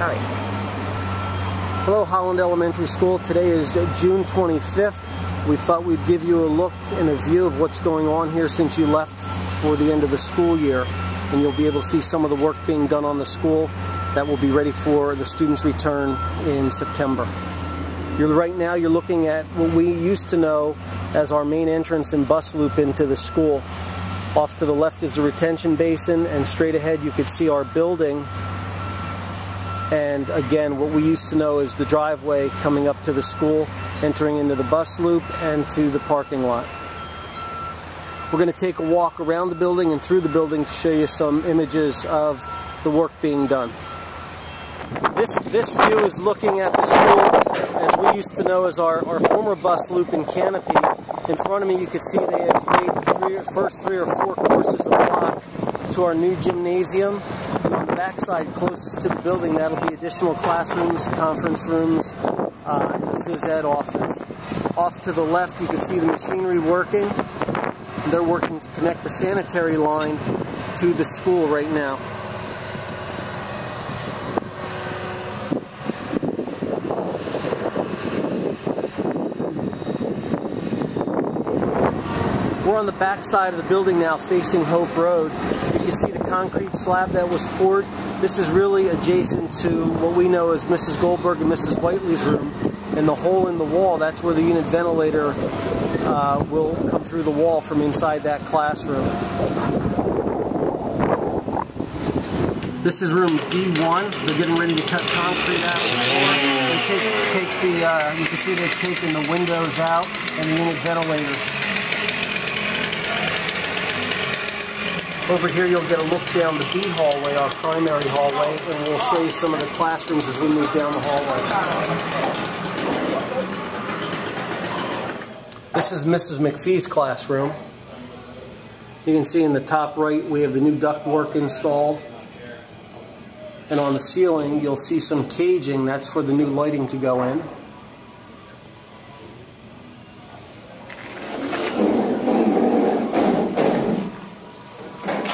All right. Hello, Holland Elementary School. Today is June 25th. We thought we'd give you a look and a view of what's going on here since you left for the end of the school year. And you'll be able to see some of the work being done on the school that will be ready for the students' return in September. Right now you're looking at what we used to know as our main entrance and bus loop into the school. Off to the left is the retention basin, and straight ahead you could see our building. And again, what we used to know is the driveway coming up to the school, entering into the bus loop and to the parking lot. We're going to take a walk around the building and through the building to show you some images of the work being done. This view is looking at the school as we used to know as our former bus loop and canopy. In front of me you can see they have made the first three or four courses of block to our new gymnasium. And on the backside closest to the building, that'll be additional classrooms, conference rooms, and the phys ed office. Off to the left you can see the machinery working. They're working to connect the sanitary line to the school right now. We're on the back side of the building now facing Hope Road. You can see the concrete slab that was poured. This is really adjacent to what we know as Mrs. Goldberg and Mrs. Whiteley's room. And the hole in the wall, that's where the unit ventilator will come through the wall from inside that classroom. This is room D1. They're getting ready to cut concrete out of the floor. They you can see they've taken the windows out and the unit ventilators. Over here you'll get a look down the B hallway, our primary hallway, and we'll show you some of the classrooms as we move down the hallway. This is Mrs. McPhee's classroom. You can see in the top right we have the new ductwork installed. And on the ceiling you'll see some caging, that's for the new lighting to go in.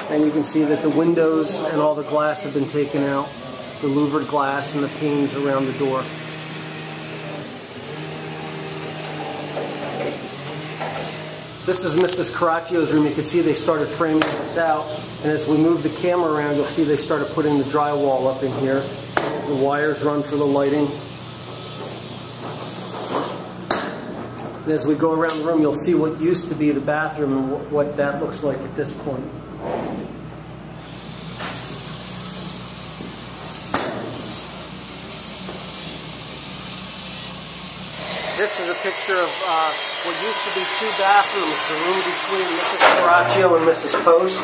And you can see that the windows and all the glass have been taken out, the louvered glass and the panes around the door. This is Mrs. Carraccio's room. You can see they started framing this out, and as we move the camera around you'll see they started putting the drywall up in here. The wires run for the lighting. And as we go around the room you'll see what used to be the bathroom and what that looks like at this point. This is a picture of what used to be two bathrooms, the room between Mrs. Carraccio and Mrs. Post.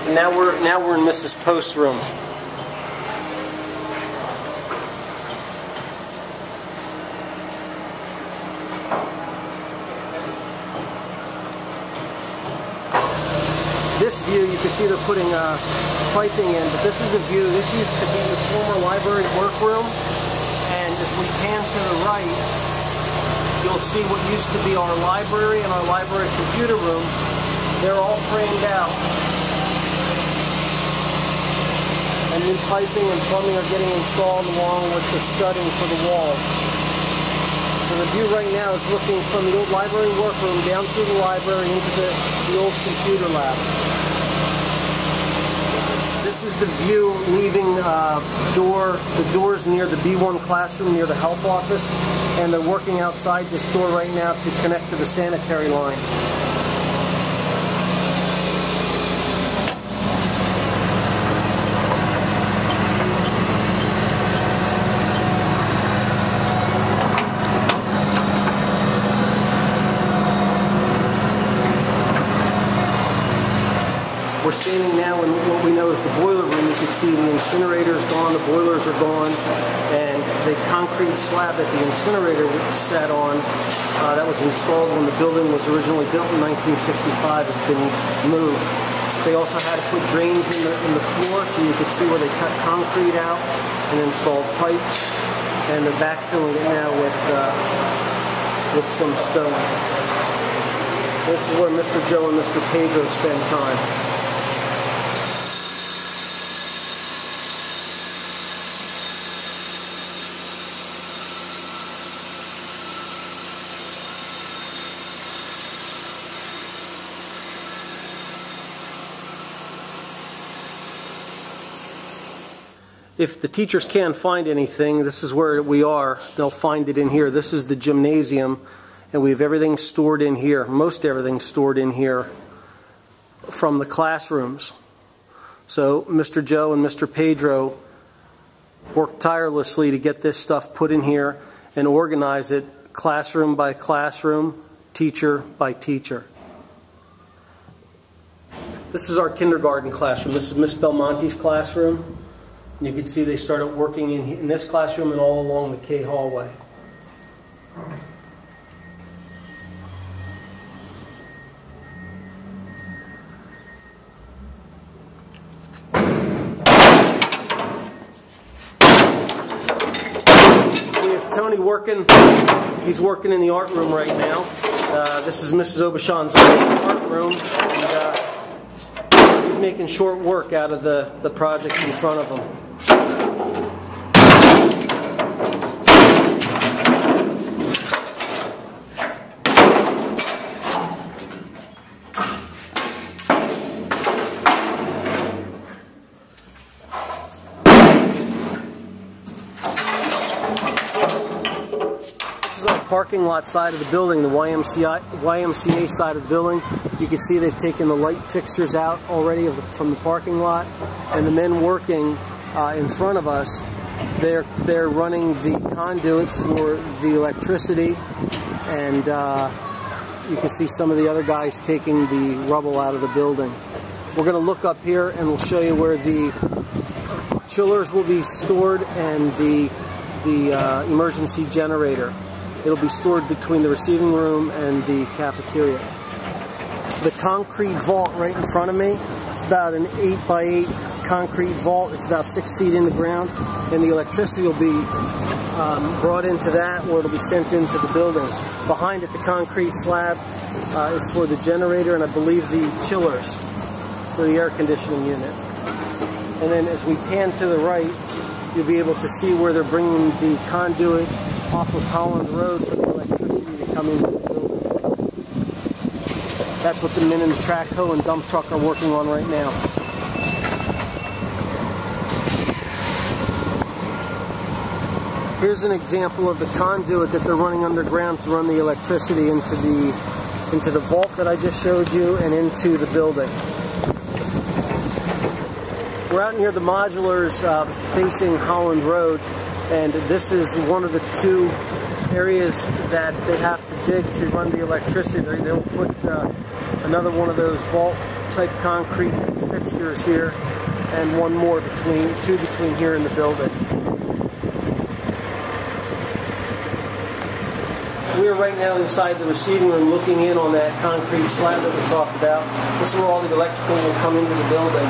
And now we're in Mrs. Post's room. This view, you can see they're putting piping in, but this is a view. This used to be the former library workroom, and if we pan to the right, you'll see what used to be our library and our library computer room. They're all framed out, and new piping and plumbing are getting installed along with the studding for the walls. So the view right now is looking from the old library workroom down through the library into the old computer lab. This is the view leaving the doors near the B1 classroom, near the health office, and they're working outside this door right now to connect to the sanitary line. We're standing now in what we know as the boiler room. You can see the incinerator's gone, the boilers are gone, and the concrete slab that the incinerator sat on that was installed when the building was originally built in 1965 has been moved. They also had to put drains in the floor so you could see where they cut concrete out and installed pipes, and they're backfilling it now with some stone. This is where Mr. Joe and Mr. Pedro spend time. If the teachers can't find anything, this is where we are. They'll find it in here. This is the gymnasium, and we have everything stored in here, most everything stored in here from the classrooms. So Mr. Joe and Mr. Pedro worked tirelessly to get this stuff put in here and organize it classroom by classroom, teacher by teacher. This is our kindergarten classroom. This is Miss Belmonte's classroom. And you can see they started working in this classroom and all along the K hallway. We have Tony working. He's working in the art room right now. This is Mrs. Obashan's art room. And, he's making short work out of the project in front of him. This is our parking lot side of the building, the YMCA side of the building. You can see they've taken the light fixtures out already from the parking lot, and the men working in front of us, they're running the conduit for the electricity, and you can see some of the other guys taking the rubble out of the building. We're going to look up here and we'll show you where the chillers will be stored and the emergency generator. It'll be stored between the receiving room and the cafeteria. The concrete vault right in front of me, it's about an 8x8 concrete vault. It's about 6 feet in the ground, and the electricity will be brought into that, or it'll be sent into the building. Behind it, the concrete slab is for the generator, and I believe the chillers for the air conditioning unit. And then as we pan to the right, you'll be able to see where they're bringing the conduit off of Holland Road for the electricity to come into the building. That's what the men in the track hoe and dump truck are working on right now. Here's an example of the conduit that they're running underground to run the electricity into the vault that I just showed you and into the building. We're out near the modulars facing Holland Road, and this is one of the two areas that they have to dig to run the electricity. They'll put another one of those vault type concrete fixtures here and one more between here and the building. We are right now inside the receiving room looking in on that concrete slab that we talked about. This is where all the electrical will come into the building.